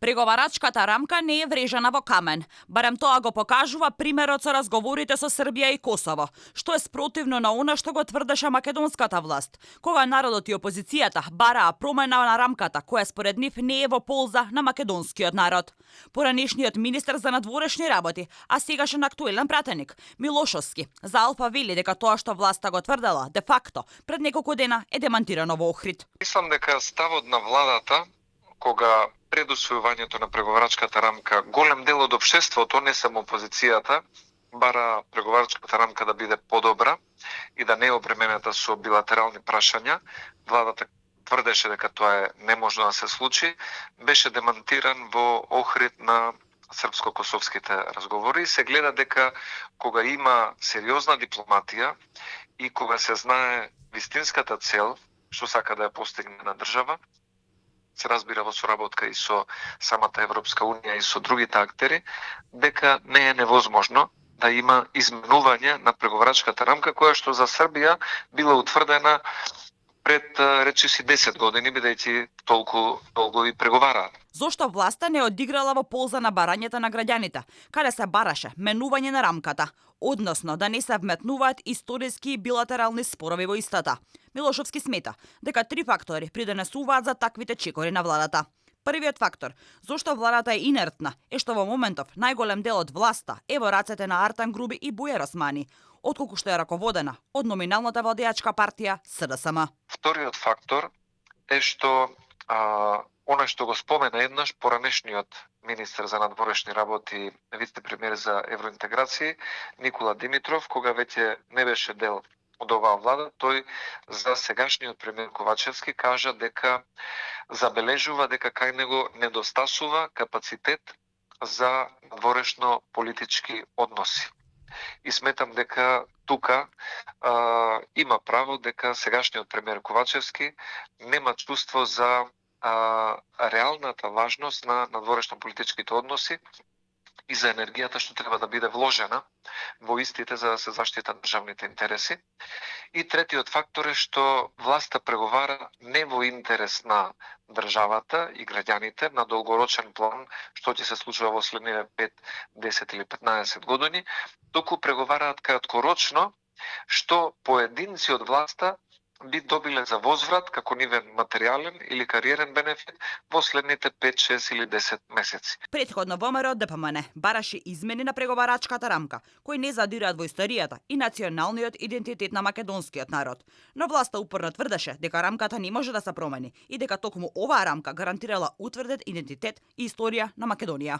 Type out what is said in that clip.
Преговарачката рамка не е врежана во камен, барем тоа го покажува примерот со разговорите со Србија и Косово, што е спротивно на она што го тврдеше македонската власт, кога народот и опозицијата бараа промена на рамката, која според нив не е во полза на македонскиот народ. Поранешниот министер за надворешни работи, а сегашен актуелен пратеник, Милошовски, за Алфа вели дека тоа што власта го тврдела, де факто, пред неколку дена е демантирано во Охрид. Мислам дека ставот на владата, кога пред усвојувањето на преговарачката рамка, голем дел од општеството, не само опозицијата, бара преговарачката рамка да биде подобра и да не е обременета со билатерални прашања. Владата тврдеше дека тоа е неможно да се случи, беше демантиран во Охрид на српско-косовските разговори. Се гледа дека кога има сериозна дипломатија и кога се знае вистинската цел, што сака да ја постигне на држава, се разбира во соработка и со самата Европска унија и со другите актери, дека не е невозможно да има изменување на преговарачката рамка, која што за Србија била утврдена пред речиси 10 години, бидејќи толку долго и преговараат. Зошто власта не одиграла во полза на барањето на граѓаните, каде се бараше менување на рамката, односно да не се вметнуваат историски и билатерални спорови во истата? Милошовски смета дека три фактори придонесуваат за таквите чекори на владата. Првиот фактор, зошто владата е инертна, е што во моментов најголем дел од власта е во рацете на Артан Груби и Бујар Османи, отколку што е раководена од номиналната владеачка партија СДСМ. Вториот фактор е што оној што го спомена еднаш поранешниот министер за надворешни работи, вице-премиер за евроинтеграции Никола Димитров, кога веќе не беше дел од оваа влада, тој за сегашниот премиер Ковачевски кажа дека забележува дека кај него недостасува капацитет за надворешно политички односи. И сметам дека тука има право дека сегашниот премиер Ковачевски нема чувство за реалната важност на надворешно политичките односи и за енергијата што треба да биде вложена во истите за да се заштитат државните интереси. И третиот фактор е што власта преговара не во интерес на државата и граѓаните на долгорочен план, што ќе се случува во следниве 5, 10 или 15 години, туку преговараат краткорочно, што поединци од власта би добиле за возврат како нивен материјален или кариерен бенефит во следните 5, 6 или 10 месеци. Претходно ВМРО ДПМН бараше измени на преговарачката рамка, кои не задираат во историјата и националниот идентитет на македонскиот народ. Но власта упорно тврдеше дека рамката не може да се промени и дека токму оваа рамка гарантирала утврден идентитет и историја на Македонија.